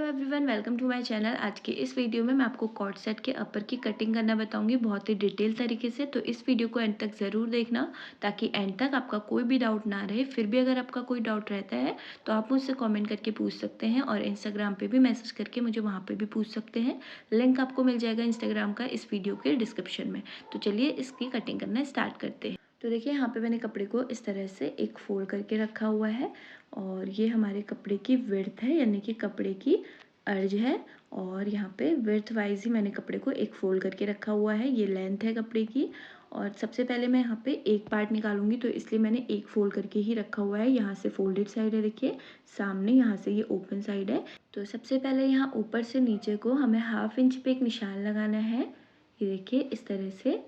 Everyone, welcome to my channel. आज के इस वीडियो में मैं आपको कॉर्ड सेट के अपर की कटिंग करना बताऊंगी बहुत ही डिटेल तरीके से। तो इस वीडियो को एंड तक ज़रूर देखना ताकि एंड तक आपका कोई भी डाउट ना रहे। फिर भी अगर आपका कोई डाउट रहता है तो आप मुझसे कमेंट करके पूछ सकते हैं और इंस्टाग्राम पे भी मैसेज करके मुझे वहाँ पे भी पूछ सकते हैं। लिंक आपको मिल जाएगा इंस्टाग्राम का इस वीडियो के डिस्क्रिप्शन में। तो चलिए इसकी कटिंग करना स्टार्ट करते हैं। तो देखिए यहाँ पे मैंने कपड़े को इस तरह से एक फोल्ड करके रखा हुआ है और ये हमारे कपड़े की विड्थ है, यानी कि कपड़े की अर्ज है। और यहाँ पे विड्थ वाइज ही मैंने कपड़े को एक फोल्ड करके रखा हुआ है। ये लेंथ है कपड़े की। और सबसे पहले मैं यहाँ पे एक पार्ट निकालूंगी, तो इसलिए मैंने एक फोल्ड करके ही रखा हुआ है। यहाँ से फोल्डेड साइड है, देखिए सामने, यहाँ से ये ओपन साइड है। तो सबसे पहले यहाँ ऊपर से नीचे को हमें 1/2 इंच पे एक निशान लगाना है, ये देखिए इस तरह से।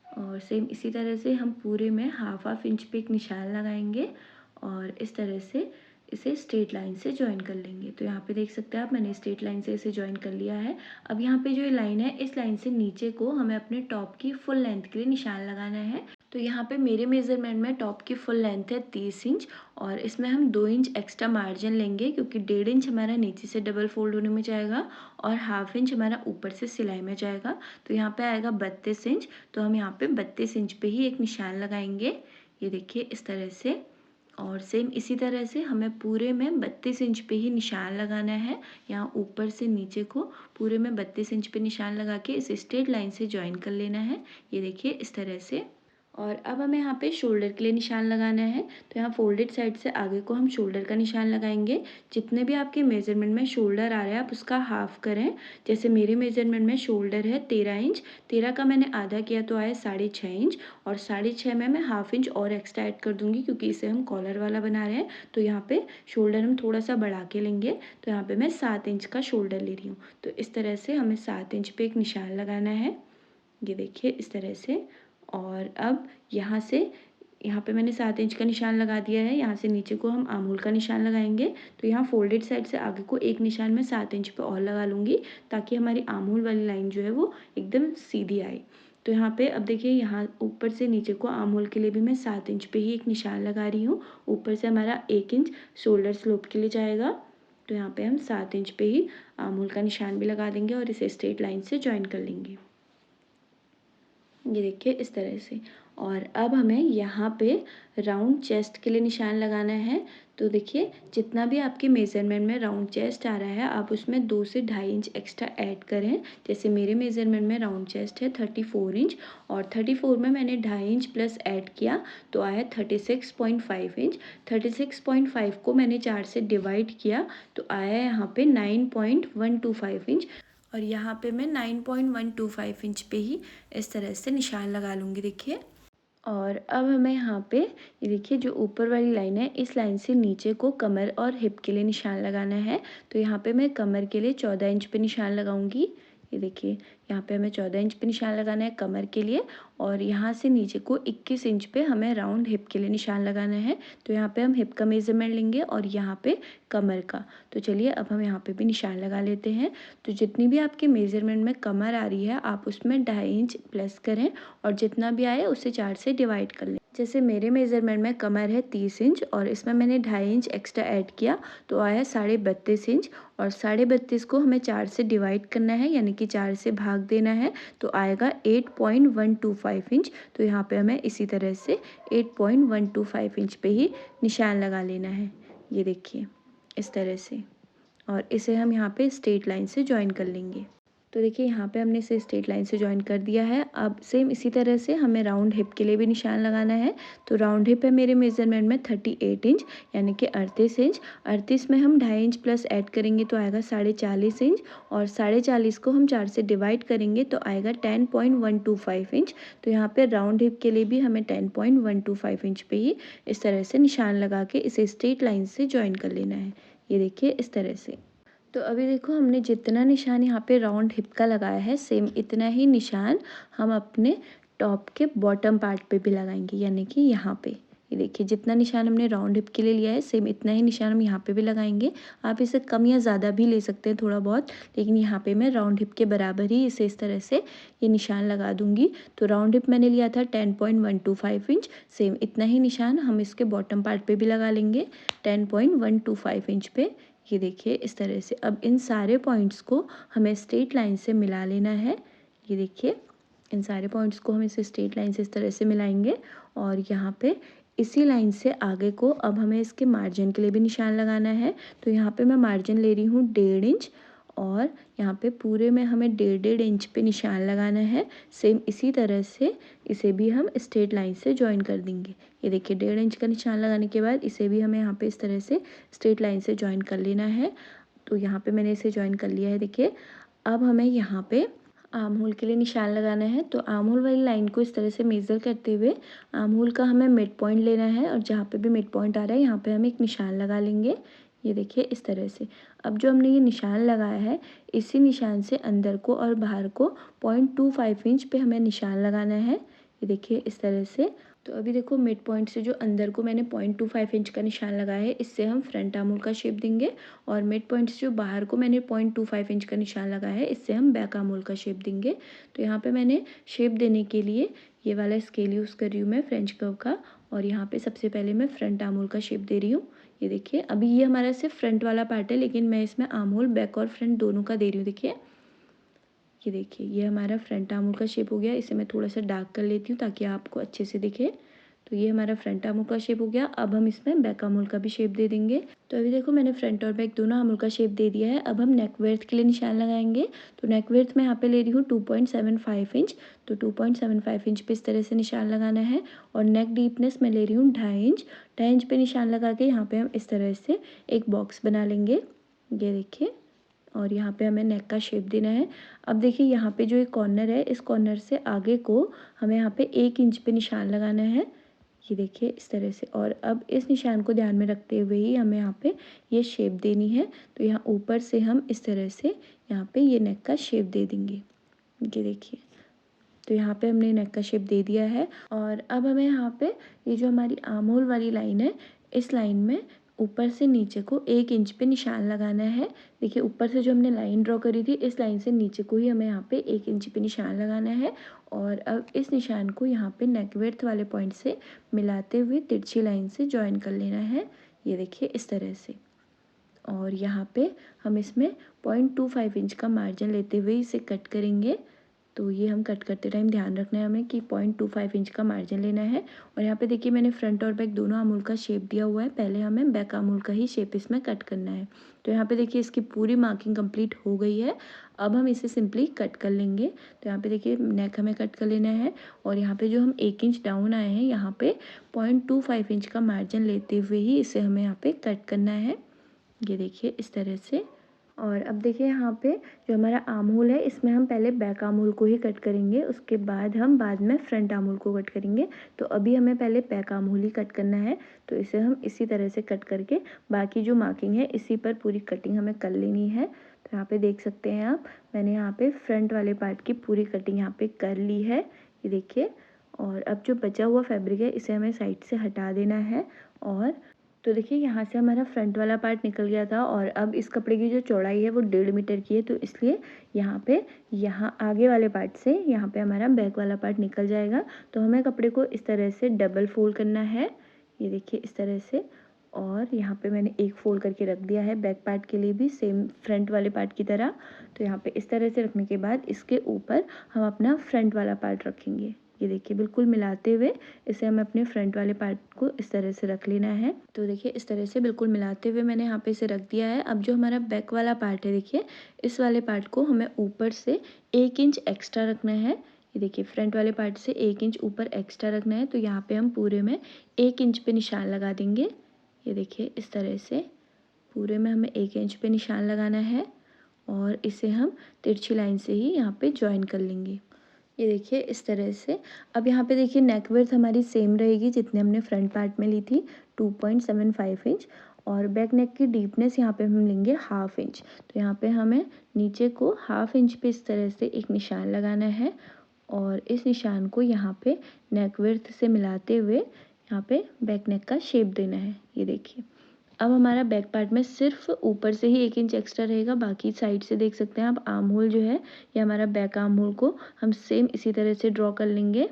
और सेम इसी तरह से हम पूरे में हाफ इंच पे एक निशान लगाएंगे और इस तरह से इसे स्ट्रेट लाइन से ज्वाइन कर लेंगे। तो यहाँ पे देख सकते हैं आप, मैंने स्ट्रेट लाइन से इसे ज्वाइन कर लिया है। अब यहाँ पे जो ये लाइन है, इस लाइन से नीचे को हमें अपने टॉप की फुल लेंथ के लिए निशान लगाना है। तो यहाँ पे मेरे मेजरमेंट में टॉप की फुल लेंथ है 30 इंच और इसमें हम 2 इंच एक्स्ट्रा मार्जिन लेंगे क्योंकि 1.5 इंच हमारा नीचे से डबल फोल्ड होने में जाएगा और 1/2 इंच हमारा ऊपर से सिलाई में जाएगा। तो यहाँ पे आएगा 32 इंच। तो हम यहाँ पे 32 इंच पे ही एक निशान लगाएंगे, ये देखिए इस तरह से। और सेम इसी तरह से हमें पूरे में 32 इंच पे ही निशान लगाना है। यहाँ ऊपर से नीचे को पूरे में 32 इंच पे निशान लगा के इसे स्ट्रेट लाइन से ज्वाइन कर लेना है, ये देखिए इस तरह से। और अब हमें यहाँ पे शोल्डर के लिए निशान लगाना है। तो यहाँ फोल्डेड साइड से आगे को हम शोल्डर का निशान लगाएंगे। जितने भी आपके मेजरमेंट में शोल्डर आ रहा है आप उसका हाफ करें। जैसे मेरे मेजरमेंट में शोल्डर है 13 इंच, 13 का मैंने आधा किया तो आया 6.5 इंच। और 6.5 में मैं 1/2 इंच और एक्स्ट्रा ऐड कर दूंगी क्योंकि इसे हम कॉलर वाला बना रहे हैं। तो यहाँ पे शोल्डर हम थोड़ा सा बढ़ा के लेंगे। तो यहाँ पे मैं 7 इंच का शोल्डर ले रही हूँ। तो इस तरह से हमें 7 इंच पे एक निशान लगाना है, ये देखिए इस तरह से। और अब यहाँ पे मैंने 7 इंच का निशान लगा दिया है। यहाँ से नीचे को हम आमूल का निशान लगाएंगे। तो यहाँ फोल्डेड साइड से आगे को एक निशान मैं 7 इंच पे और लगा लूँगी ताकि हमारी आमूल वाली लाइन जो है वो एकदम सीधी आए। तो यहाँ पे अब देखिए, यहाँ ऊपर से नीचे को आमूल के लिए भी मैं 7 इंच पे ही एक निशान लगा रही हूँ। ऊपर से हमारा 1 इंच शोल्डर स्लोप के लिए जाएगा। तो यहाँ पे हम 7 इंच पे ही आमूल का निशान भी लगा देंगे और इसे स्ट्रेट लाइन से ज्वाइन कर लेंगे, ये देखिए इस तरह से। और अब हमें यहाँ पे राउंड चेस्ट के लिए निशान लगाना है। तो देखिए जितना भी आपके मेज़रमेंट में राउंड चेस्ट आ रहा है आप उसमें 2 से 2.5 इंच एक्स्ट्रा ऐड करें। जैसे मेरे मेज़रमेंट में राउंड चेस्ट है 34 इंच और 34 में मैंने 2.5 इंच प्लस ऐड किया तो आया 36.5 इंच। 36.5 को मैंने 4 से डिवाइड किया तो आया यहाँ पे 9.125 इंच। और यहाँ पे मैं 9.125 इंच पे ही इस तरह से निशान लगा लूँगी, देखिए। और अब हमें यहाँ पे ये देखिए जो ऊपर वाली लाइन है, इस लाइन से नीचे को कमर और हिप के लिए निशान लगाना है। तो यहाँ पे मैं कमर के लिए 14 इंच पे निशान लगाऊंगी, ये देखिए यहाँ पे हमें 14 इंच पे निशान लगाना है कमर के लिए। और यहाँ से नीचे को 21 इंच पे हमें राउंड हिप के लिए निशान लगाना है। तो यहाँ पे हम हिप का मेजरमेंट लेंगे और यहाँ पे कमर का। तो चलिए अब हम यहाँ पे भी निशान लगा लेते हैं। तो जितनी भी आपके मेजरमेंट में कमर आ रही है आप उसमें 2.5 इंच प्लस करें और जितना भी आए उसे 4 से डिवाइड कर लें। जैसे मेरे मेजरमेंट में कमर है 30 इंच और इसमें मैंने 2.5 इंच एक्स्ट्रा ऐड किया तो आया 32.5 इंच। और 32.5 को हमें 4 से डिवाइड करना है, यानी कि 4 से भाग देना है तो आएगा 8.125 इंच। तो यहाँ पे हमें इसी तरह से 8.125 इंच पे ही निशान लगा लेना है, ये देखिए इस तरह से। और इसे हम यहाँ पे स्ट्रेट लाइन से ज्वाइन कर लेंगे। तो देखिए यहाँ पे हमने इसे स्ट्रेट लाइन से ज्वाइन कर दिया है। अब सेम इसी तरह से हमें राउंड हिप के लिए भी निशान लगाना है। तो राउंड हिप है मेरे मेजरमेंट में 38 इंच, यानी कि 38 इंच। 38 में हम 2.5 इंच प्लस ऐड करेंगे तो आएगा 40.5 इंच। और 40.5 को हम 4 से डिवाइड करेंगे तो आएगा 10.125 इंच। तो यहाँ पे राउंड हिप के लिए भी हमें 10.125 इंच पे ही इस तरह से निशान लगा के इसे स्ट्रेट लाइन से ज्वाइन कर लेना है, ये देखिए इस तरह से। तो अभी देखो हमने जितना निशान यहाँ पे राउंड हिप का लगाया है सेम इतना ही निशान हम अपने टॉप के बॉटम पार्ट पे भी लगाएंगे, यानी कि यहाँ पे। ये देखिए जितना निशान हमने राउंड हिप के लिए लिया है सेम इतना ही निशान हम यहाँ पे भी लगाएंगे। आप इसे कम या ज़्यादा भी ले सकते हैं थोड़ा बहुत, लेकिन यहाँ पे मैं राउंड हिप के बराबर ही इसे इस तरह से ये निशान लगा दूंगी। तो राउंड हिप मैंने लिया था 10.125 इंच, सेम इतना ही निशान हम इसके बॉटम पार्ट पे भी लगा लेंगे 10.125 इंच पे, ये देखिए इस तरह से। अब इन सारे पॉइंट्स को हमें स्ट्रेट लाइन से मिला लेना है। ये देखिए इन सारे पॉइंट्स को हम इसे स्ट्रेट लाइन से इस तरह से मिलाएंगे और यहाँ पे इसी लाइन से आगे को अब हमें इसके मार्जिन के लिए भी निशान लगाना है। तो यहाँ पे मैं मार्जिन ले रही हूँ 1.5 इंच और यहाँ पे पूरे में हमें 1.5 इंच पे निशान लगाना है। सेम इसी तरह से इसे भी हम स्ट्रेट लाइन से ज्वाइन कर देंगे। ये देखिए 1.5 इंच का निशान लगाने के बाद इसे भी हमें यहाँ पे इस तरह से स्ट्रेट लाइन से ज्वाइन कर लेना है। तो यहाँ पे मैंने इसे ज्वाइन कर लिया है। देखिए अब हमें यहाँ पे आर्म होल के लिए निशान लगाना है। तो आर्म होल वाली लाइन को इस तरह से मेज़र करते हुए आर्म होल का हमें मिड पॉइंट लेना है और जहाँ पे भी मिड पॉइंट आ रहा है यहाँ पे हम एक निशान लगा लेंगे। ये देखिए इस तरह से। अब जो हमने ये निशान लगाया है इसी निशान से अंदर को और बाहर को 0.25 इंच पे हमें निशान लगाना है। ये देखिए इस तरह से। तो अभी देखो मिड पॉइंट से जो अंदर को मैंने 0.25 इंच का निशान लगाया है इससे हम फ्रंट आर्म होल का शेप देंगे और मिड पॉइंट से जो बाहर को मैंने 0.25 इंच का निशान लगाया है इससे हम बैक आर्म होल का शेप देंगे। तो यहाँ पे मैंने शेप देने के लिए ये वाला स्केल यूज़ कर रही हूँ मैं फ्रेंच कर्व का और यहाँ पे सबसे पहले मैं फ्रंट आर्म होल का शेप दे रही हूँ। ये देखिए अभी ये हमारा सिर्फ फ्रंट वाला पार्ट है लेकिन मैं इसमें आर्म होल बैक और फ्रंट दोनों का दे रही हूँ। देखिए ये देखिए ये हमारा फ्रंट आर्म होल का शेप हो गया। इसे मैं थोड़ा सा डार्क कर लेती हूँ ताकि आपको अच्छे से दिखे। तो ये हमारा फ्रंट आर्म होल का शेप हो गया। अब हम इसमें बैक आर्म होल का भी शेप दे देंगे। तो अभी देखो मैंने फ्रंट और बैक दोनों आर्म होल का शेप दे दिया है। अब हम नेक विड्थ के लिए निशान लगाएंगे। तो नेक विड्थ मैं यहाँ पे ले रही हूँ 2.75 इंच। तो 2.75 इंच पे इस तरह से निशान लगाना है और नेक डीपनेस मैं ले रही हूँ 2.5 इंच। 2.5 इंच पे निशान लगा के यहाँ पे हम इस तरह से एक बॉक्स बना लेंगे। ये देखिए और यहाँ पे हमें नेक का शेप देना है। अब देखिए यहाँ पे जो एक कॉर्नर है इस कॉर्नर से आगे को हमें यहाँ पे 1 इंच पे निशान लगाना है। ये देखिए इस तरह से। और अब इस निशान को ध्यान में रखते हुए ही हमें यहाँ पे ये शेप देनी है। तो यहाँ ऊपर से हम इस तरह से यहाँ पे ये नेक का शेप दे देंगे। ये देखिए तो यहाँ पे हमने नेक का शेप दे दिया है और अब हमें यहाँ पे ये जो हमारी आर्म होल वाली लाइन है इस लाइन में ऊपर से नीचे को 1 इंच पे निशान लगाना है। देखिए ऊपर से जो हमने लाइन ड्रॉ करी थी इस लाइन से नीचे को ही हमें यहाँ पे 1 इंच पे निशान लगाना है और अब इस निशान को यहाँ पे नेक विड्थ वाले पॉइंट से मिलाते हुए तिरछी लाइन से ज्वाइन कर लेना है। ये देखिए इस तरह से। और यहाँ पे हम इसमें 0.25 इंच का मार्जिन लेते हुए इसे कट करेंगे। तो ये हम कट करते टाइम ध्यान रखना है हमें कि 0.25 इंच का मार्जिन लेना है। और यहाँ पे देखिए मैंने फ्रंट और बैक दोनों आर्म होल का शेप दिया हुआ है। पहले हमें बैक आर्म होल का ही शेप इसमें कट करना है। तो यहाँ पे देखिए इसकी पूरी मार्किंग कंप्लीट हो गई है। अब हम इसे सिंपली कट कर लेंगे। तो यहाँ पे देखिए नेक हमें कट कर लेना है और यहाँ पे जो हम 1 इंच डाउन आए हैं यहाँ पे 0.25 इंच का मार्जिन लेते हुए ही इसे हमें यहाँ पे कट करना है। ये देखिए इस तरह से। और अब देखिए यहाँ पे जो हमारा आर्म होल है इसमें हम पहले बैक आर्म होल को ही कट करेंगे, उसके बाद हम बाद में फ्रंट आर्म होल को कट करेंगे। तो अभी हमें पहले बैक आर्म होल ही कट करना है। तो इसे हम इसी तरह से कट करके बाकी जो मार्किंग है इसी पर पूरी कटिंग हमें कर लेनी है। तो यहाँ पे देख सकते हैं आप, मैंने यहाँ पे फ्रंट वाले पार्ट की पूरी कटिंग यहाँ पे कर ली है। ये देखिए। और अब जो बचा हुआ फैब्रिक है इसे हमें साइड से हटा देना है। और तो देखिए यहाँ से हमारा फ्रंट वाला पार्ट निकल गया था और अब इस कपड़े की जो चौड़ाई है वो 1.5 मीटर की है। तो इसलिए यहाँ आगे वाले पार्ट से यहाँ पे हमारा बैक वाला पार्ट निकल जाएगा। तो हमें कपड़े को इस तरह से डबल फोल्ड करना है। ये देखिए इस तरह से। और यहाँ पे मैंने एक फोल्ड करके रख दिया है बैक पार्ट के लिए भी सेम फ्रंट वाले पार्ट की तरह। तो यहाँ पे इस तरह से रखने के बाद इसके ऊपर हम अपना फ्रंट वाला पार्ट रखेंगे। ये देखिए बिल्कुल मिलाते हुए इसे हमें अपने फ्रंट वाले पार्ट को इस तरह से रख लेना है। तो देखिए इस तरह से बिल्कुल मिलाते हुए मैंने यहाँ पे इसे रख दिया है। अब जो हमारा बैक वाला पार्ट है देखिए इस वाले पार्ट को हमें ऊपर से 1 इंच एक्स्ट्रा रखना है। ये देखिए फ्रंट वाले पार्ट से 1 इंच ऊपर एक्स्ट्रा रखना है। तो यहाँ पे हम पूरे में 1 इंच पे निशान लगा देंगे। ये देखिए इस तरह से पूरे में हमें 1 इंच पे निशान लगाना है और इसे हम तिरछी लाइन से ही यहाँ पे ज्वाइन कर लेंगे। ये देखिए इस तरह से। अब यहाँ पे देखिए नेक विड्थ हमारी सेम रहेगी जितने हमने फ्रंट पार्ट में ली थी 2.75 इंच और बैक नेक की डीपनेस यहाँ पे हम लेंगे 1/2 इंच। तो यहाँ पे हमें नीचे को 1/2 इंच पे इस तरह से एक निशान लगाना है और इस निशान को यहाँ पे नेक विड्थ से मिलाते हुए यहाँ पे बैक नेक का शेप देना है। ये देखिए अब हमारा बैक पार्ट में सिर्फ ऊपर से ही 1 इंच एक्स्ट्रा रहेगा, बाकी साइड से देख सकते हैं आप आर्म होल जो है ये हमारा बैक आर्म होल को हम सेम इसी तरह से ड्रॉ कर लेंगे।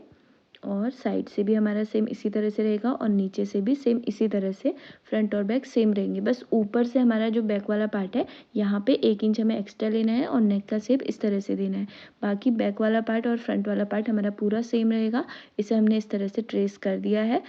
और साइड से भी हमारा सेम इसी तरह से रहेगा और नीचे से भी सेम इसी तरह से फ्रंट और बैक सेम रहेंगे। बस ऊपर से हमारा जो बैक वाला पार्ट है यहाँ पे 1 इंच हमें एक्स्ट्रा लेना है और नेक का शेप इस तरह से देना है। बाकी बैक वाला पार्ट और फ्रंट वाला पार्ट हमारा पूरा सेम रहेगा। इसे हमने इस तरह से ट्रेस कर दिया है।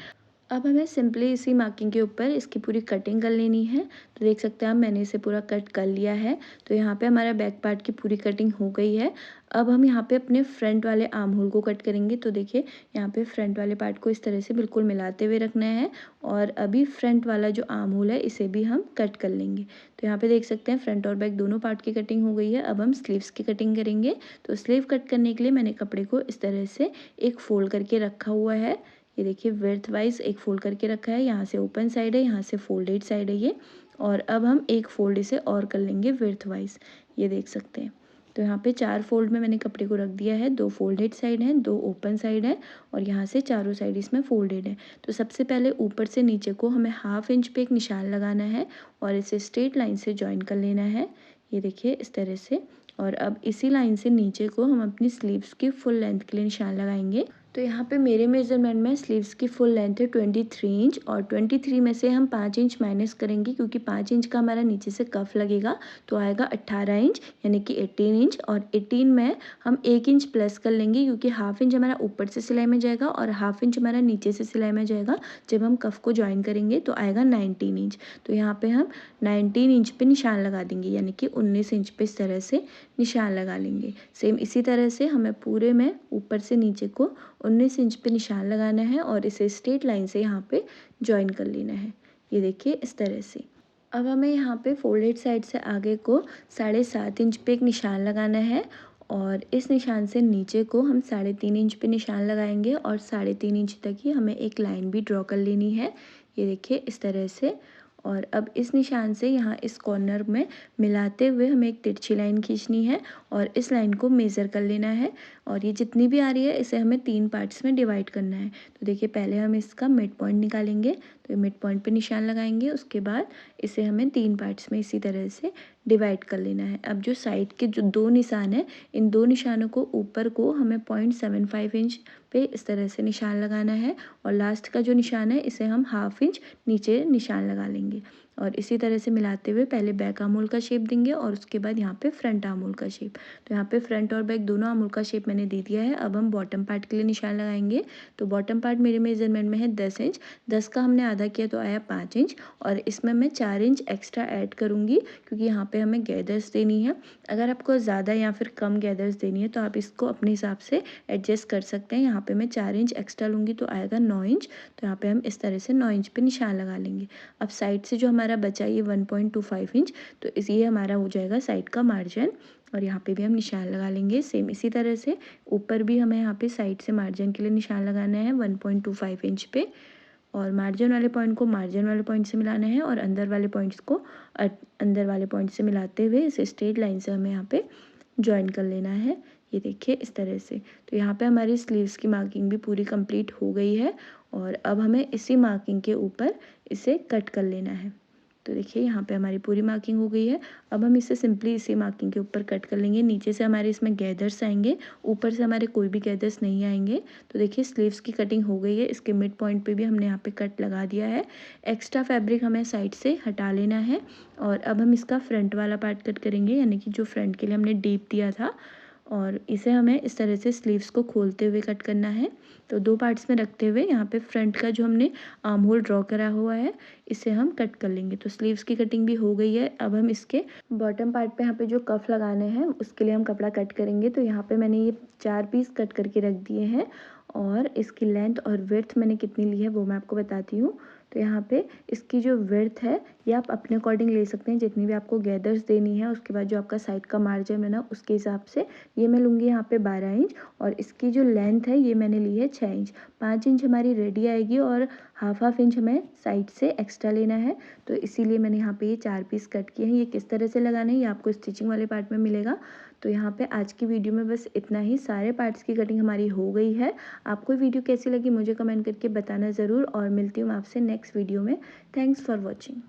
अब हमें सिंपली इसी मार्किंग के ऊपर इसकी पूरी कटिंग कर लेनी है। तो देख सकते हैं आप, मैंने इसे पूरा कट कर लिया है। तो यहाँ पे हमारा बैक पार्ट की पूरी कटिंग हो गई है। अब हम यहाँ पे अपने फ्रंट वाले आर्म होल को कट करेंगे। तो देखिए यहाँ पे फ्रंट वाले पार्ट को इस तरह से बिल्कुल मिलाते हुए रखना है और अभी फ्रंट वाला जो आर्म होल है इसे भी हम कट कर लेंगे। तो यहाँ पे देख सकते हैं फ्रंट और बैक दोनों पार्ट की कटिंग हो गई है। अब हम स्लीव्स की कटिंग करेंगे। तो स्लीव कट करने के लिए मैंने कपड़े को इस तरह से एक फोल्ड करके रखा हुआ है। ये देखिए विड्थ वाइज एक फोल्ड करके रखा है। यहाँ से ओपन साइड है, यहाँ से फोल्डेड साइड है ये। और अब हम एक फोल्ड इसे और कर लेंगे विड्थ वाइज, ये देख सकते हैं। तो यहाँ पे 4 फोल्ड में मैंने कपड़े को रख दिया है। 2 फोल्डेड साइड हैं, 2 ओपन साइड है और यहाँ से चारों साइड इसमें फोल्डेड है। तो सबसे पहले ऊपर से नीचे को हमें 1/2 इंच पे एक निशान लगाना है और इसे स्ट्रेट लाइन से ज्वाइन कर लेना है। ये देखिए इस तरह से। और अब इसी लाइन से नीचे को हम अपनी स्लीव्स की फुल लेंथ के लिए निशान लगाएंगे। तो यहाँ पे मेरे मेजरमेंट में स्लीव्स की फुल लेंथ है 23 इंच और 23 में से हम 5 इंच माइनस करेंगे क्योंकि 5 इंच का हमारा नीचे से कफ लगेगा। तो आएगा 18 इंच यानी कि 18 इंच और 18 में हम 1 इंच प्लस कर लेंगे क्योंकि 1/2 इंच हमारा ऊपर से सिलाई में जाएगा और 1/2 इंच हमारा नीचे से सिलाई में जाएगा। जब हम कफ को ज्वाइन करेंगे तो आएगा 19 इंच। तो यहाँ पे हम 19 इंच पे निशान लगा देंगे यानी कि 19 इंच पे इस तरह से निशान लगा लेंगे। सेम इसी तरह से हमें पूरे में ऊपर से नीचे को 19 इंच पे निशान लगाना है और इसे स्ट्रेट लाइन से यहाँ पे ज्वाइन कर लेना है। ये देखिए इस तरह से। अब हमें यहाँ पे फोल्डेड साइड से आगे को 7.5 इंच पे एक निशान लगाना है और इस निशान से नीचे को हम 3.5 इंच पे निशान लगाएंगे और 3.5 इंच तक ही हमें एक लाइन भी ड्रॉ कर लेनी है। ये देखिए इस तरह से। और अब इस निशान से यहाँ इस कॉर्नर में मिलाते हुए हमें एक तिरछी लाइन खींचनी है और इस लाइन को मेज़र कर लेना है। और ये जितनी भी आ रही है इसे हमें 3 पार्ट्स में डिवाइड करना है। तो देखिए पहले हम इसका मिड पॉइंट निकालेंगे। तो ये मिड पॉइंट पे निशान लगाएंगे, उसके बाद इसे हमें 3 पार्ट्स में इसी तरह से डिवाइड कर लेना है। अब जो साइड के जो 2 निशान हैं, इन 2 निशानों को ऊपर को हमें 0.75 इंच पे इस तरह से निशान लगाना है और लास्ट का जो निशान है इसे हम 1/2 इंच नीचे निशान लगा लेंगे। और इसी तरह से मिलाते हुए पहले बैक आर्म होल का शेप देंगे और उसके बाद यहाँ पे फ्रंट आर्म होल का शेप। तो यहाँ पे फ्रंट और बैक दोनों आर्म होल का शेप मैंने दे दिया है। अब हम बॉटम पार्ट के लिए निशान लगाएंगे। तो बॉटम पार्ट मेरे मेजरमेंट में है 10 इंच। 10 का हमने आधा किया तो आया 5 इंच और इसमें मैं 4 इंच एक्स्ट्रा ऐड करूँगी क्योंकि यहाँ पे हमें गैदर्स देनी है। अगर आपको ज़्यादा या फिर कम गैदर्स देनी है तो आप इसको अपने हिसाब से एडजस्ट कर सकते हैं। यहाँ पे मैं 4 इंच एक्स्ट्रा लूँगी तो आएगा 9 इंच। तो यहाँ पे हम इस तरह से 9 इंच पे निशान लगा लेंगे। अब साइड से जो हमारा बचा ये 1.25 इंच, तो ये हमारा हो जाएगा साइड का मार्जिन और यहाँ पे भी हम निशान लगा लेंगे। सेम इसी तरह से ऊपर भी हमें यहाँ पे साइड से मार्जिन के लिए निशान लगाना है 1.25 इंच पे और मार्जिन वाले पॉइंट को मार्जिन वाले पॉइंट से मिलाना है और अंदर वाले पॉइंट्स को अंदर वाले पॉइंट से मिलाते हुए इसे स्ट्रेट लाइन से हमें यहाँ पे ज्वाइन कर लेना है। ये देखिए इस तरह से। तो यहाँ पे हमारी स्लीव्स की मार्किंग भी पूरी कंप्लीट हो गई है और अब हमें इसी मार्किंग के ऊपर इसे कट कर लेना है। तो देखिए यहाँ पे हमारी पूरी मार्किंग हो गई है। अब हम इसे सिंपली इसी मार्किंग के ऊपर कट कर लेंगे। नीचे से हमारे इसमें गैदर्स आएंगे, ऊपर से हमारे कोई भी गैदर्स नहीं आएंगे। तो देखिए स्लीव्स की कटिंग हो गई है। इसके मिड पॉइंट पे भी हमने यहाँ पे कट लगा दिया है। एक्स्ट्रा फैब्रिक हमें साइड से हटा लेना है और अब हम इसका फ्रंट वाला पार्ट कट करेंगे यानी कि जो फ्रंट के लिए हमने डीप दिया था और इसे हमें इस तरह से स्लीव्स को खोलते हुए कट करना है। तो 2 पार्ट्स में रखते हुए यहाँ पे फ्रंट का जो हमने आर्म होल ड्रॉ करा हुआ है इसे हम कट कर लेंगे। तो स्लीव्स की कटिंग भी हो गई है। अब हम इसके बॉटम पार्ट पे यहाँ पे जो कफ लगाने हैं उसके लिए हम कपड़ा कट करेंगे। तो यहाँ पे मैंने ये 4 पीस कट करके रख दिए हैं और इसकी लेंथ और विड्थ मैंने कितनी ली है वो मैं आपको बताती हूँ। तो यहाँ पे इसकी जो विड्थ है ये आप अपने अकॉर्डिंग ले सकते हैं, जितनी भी आपको गैदर्स देनी है उसके बाद जो आपका साइड का मार्जिन है ना उसके हिसाब से। ये मैं लूँगी यहाँ पे 12 इंच और इसकी जो लेंथ है ये मैंने ली है 6 इंच। 5 इंच हमारी रेडी आएगी और हाफ इंच हमें साइड से एक्स्ट्रा लेना है। तो इसीलिए मैंने यहाँ पे ये 4 पीस कट किए हैं। ये किस तरह से लगाना है ये आपको स्टिचिंग वाले पार्ट में मिलेगा। तो यहाँ पे आज की वीडियो में बस इतना ही। सारे पार्ट्स की कटिंग हमारी हो गई है। आपको वीडियो कैसी लगी मुझे कमेंट करके बताना ज़रूर और मिलती हूँ आपसे नेक्स्ट वीडियो में। Thanks for watching.